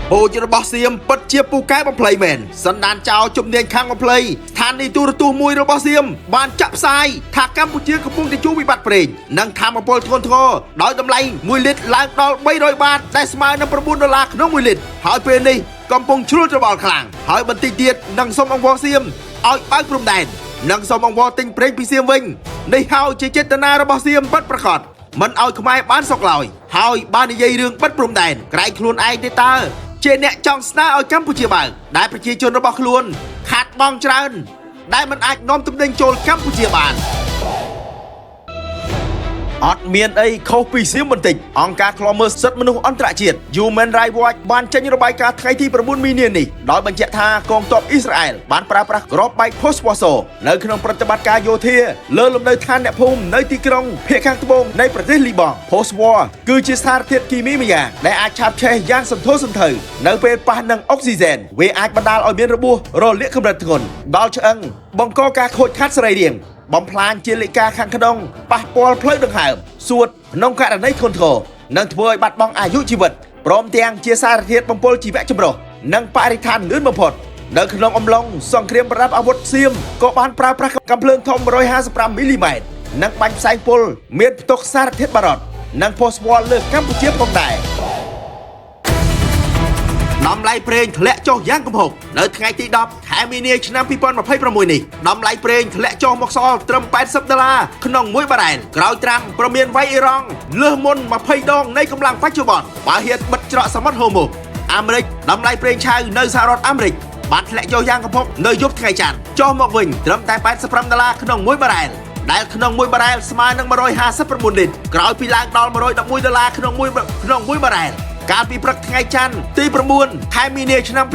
Bộ cho nó bỏ xiêm bất chia pu cái bằng play men sân đàn chào chụp đèn khang bằng play than đi tu mùi nó bỏ xiêm bàn chạm sai thả Campuchia không buông thì chú bị bắt bền nâng tham một bol thôn thô đói tầm lay mùi lít lang đo bay đôi bát đại smile $5 nó mùi lít hỏi bên đi còn bông chuột cho bò khẳng hỏi bần tì tiệt nâng sông ông vò xiêm oi bác rùm đèn nâng sông ông vò tinh preng pi xiêm vinh đây hao chỉ chết tên nó bỏ xiêm bắt bạc khọt mình oi không ai bán sọc lòi hỏi ba đi dây đường bắt rùm đèn cái luôn ai tê ta trên nẹ trong sna ở Campuchia bảo đạiប្រជាជនរបស់ខ្លួនខាត់បងច្រើនដែលមិនអាចនាំទំនិញចូលកម្ពុជាបានអត់មានអីខុសពីសៀមបន្តិចអង្គការឃ្លាំមើលសិទ្ធិមនុស្សអន្តរជាតិ Human Rights Watch បានចេញរបាយការណ៍ថ្ងៃទី9មីនានេះដោយបញ្ជាក់ថាកងទ័ពអ៊ីស្រាអែលបានប្រើប្រាស់គ្រាប់បែក Phosphor នៅក្នុងប្រតិបត្តិការយោធាលើលំនៅឋានអ្នកភូមិនៅទីក្រុងភាគខាងត្បូងនៃប្រទេសលីបង់ Phosphor គឺជាសារធាតុគីមីម្យ៉ាងដែលអាចឆាបឆេះយ៉ាងសន្ធោសន្ធៅនៅពេលប៉ះនឹងអុកស៊ីហ្សែនវាអាចបណ្ដាលឲ្យមានរបួសរលាកកម្រិតធ្ងន់ដល់ឆ្អឹងបង្កការខូចខាតសរីរាង្គបំផ្លាញជាលិកាខាងក្នុងប៉ះពាល់ផ្លូវដង្ហើមសួតក្នុងករណីធ្ងន់ធ្ងរនិងធ្វើឲ្យបាត់បង់អាយុជីវិតព្រមទាំងជាសារធាតុបំពុលជីវៈចម្រុះនិងបរិស្ថានលឿនបំផុតនៅក្នុងអំឡុងសង្គ្រាមប្រដាប់អាវុធសៀមក៏បានប្រើប្រាស់កាំភ្លើងធំ155មីលីម៉ែត្រនិងបាញ់ផ្សែងពុលមានផ្ទុកសារធាតុបារតនិងផូស្វ័រលើកម្ពុជាផងដែរតម្លៃប្រេងធ្លាក់ចុះយ៉ាងគំហុកនៅថ្ងៃទី10ខែមីនាឆ្នាំ2026នេះតម្លៃប្រេងធ្លាក់ចុះមកសល់ត្រឹម$80ក្នុង1បារ៉ែលក្រោយត្រាំប្រមានវាយអ៊ីរ៉ង់លើសមុន20ដងនៃកម្លាំងបច្ចុប្បន្នបើហ៊ានបិទច្រកសមុទ្រហូម៉ូអាមេរិកតម្លៃប្រេងឆៅនៅសហរដ្ឋអាមេរិកបានធ្លាក់ចុះយ៉ាងគំហុកនៅយប់ថ្ងៃច័ន្ទចុះមកវិញត្រឹមតែ$85ក្នុង1បារ៉ែលដែលក្នុង1បារ៉ែលស្មើនឹង159លីត្រក្រោយពីឡើងដល់$111ក្នុង1បារ៉ែលកាលពីព្រឹកថ្ងៃច័ន្ទទី9ខែមីនាឆ្នាំ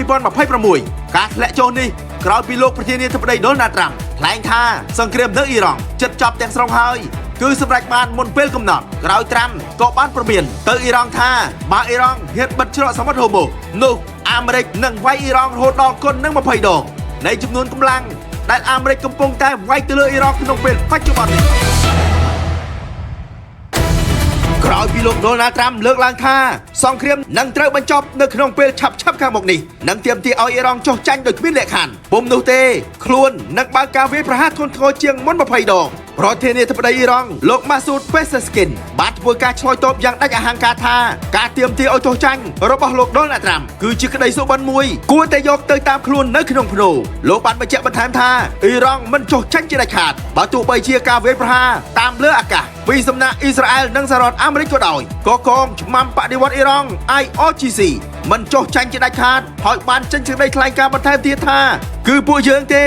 2026ការធ្លាក់ចុះនេះក្រោយពីលោកប្រធានាធិបតី Donald Trump ថ្លែងថាសង្គ្រាមនៅអ៊ីរ៉ង់ជិតចប់ទាំងស្រុងហើយគឺសម្រេចបានមុនពេលកំណត់ក្រោយត្រាំក៏បានប្រមានទៅអ៊ីរ៉ង់ថាបើអ៊ីរ៉ង់ហ៊ានបិទច្រកសមុទ្រហូម៉ូនោះអាមេរិកនឹងវាយអ៊ីរ៉ង់រហូតដល់គុណនឹង20ដងនៃចំនួនកម្លាំងដែលអាមេរិកកំពុងតែវាយទៅលើអ៊ីរ៉ង់ក្នុងពេលបច្ចុប្បន្ននេះក្រោយពីលោក Donald Trump លើកឡើងថាសង្គ្រាមនឹងត្រូវបញ្ចប់នៅក្នុងពេលឆាប់ខាងមុខនេះនឹងទាមទារឲ្យអ៊ីរ៉ង់ចុះចាញ់ដោយគ្មានលក្ខខណ្ឌពុំនោះទេខ្លួននឹងបើកការវាយប្រហារធ្ងន់ធ្ងរជាងមុន20ដងប្រធានាធិបតីអ៊ីរ៉ង់លោក Masoud Pezeshkian បានធ្វើការឆ្លើយតបយ៉ាងដាច់អហង្ការថាការទាមទារឲ្យចុះចាញ់របស់លោក Donald Trump គឺជាក្តីសុបិនមួយគួរតែយកទៅតាមខ្លួននៅក្នុងភ្នូលោកបានបញ្ជាក់បន្ថែមថាអ៊ីរ៉ង់មិនចុះចាញ់ជាដាច់ខាតបើទោះបីជាការវាយប្រហារតាមលើអាកាសពីសំណាក់អ៊ីស្រាអែលនិងសហរដ្ឋអាមេរិកក៏ដោយក៏កងឆ្មាំបដិវត្តអ៊ីរ៉ង់ IRGC មិនចុះចាញ់ជាដាច់ខាតហើយបានចេញសេចក្តីថ្លែងការណ៍បន្ថែមទៀតថាគឺពួកយើងទេ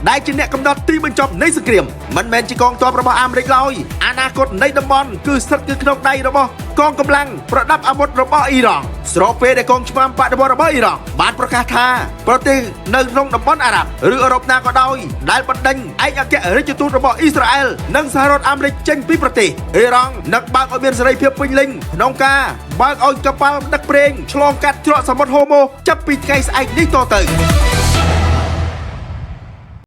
ដែលជាអ្នកកំណត់ទីបញ្ចប់នៃសង្គ្រាមមិនមែនជាកងទ័ពរបស់អាមេរិកឡើយអនាគតនៃតំបន់គឺស្ថិតនៅក្នុងដៃរបស់កងកម្លាំងប្រដាប់អាវុធរបស់អ៊ីរ៉ង់ស្របពេលដែលកងឆ្មាំបដិវត្តរបស់អ៊ីរ៉ង់បានប្រកាសថាប្រទេសនៅក្នុងតំបន់អារ៉ាប់ឬអឺរ៉ុបណាក៏ដោយដែលបណ្ដេញឯកអគ្គរដ្ឋទូតរបស់អ៊ីស្រាអែលនិងសហរដ្ឋអាមេរិកចេញពីប្រទេសអ៊ីរ៉ង់នឹងបើកឲ្យមានសេរីភាពពេញលេញក្នុងការបើកឲ្យកប៉ាល់ដឹកប្រេងឆ្លងកាត់ច្រកសមុទ្រហូម៉ូចាប់ពីថ្ងៃស្អែកនេះតទៅ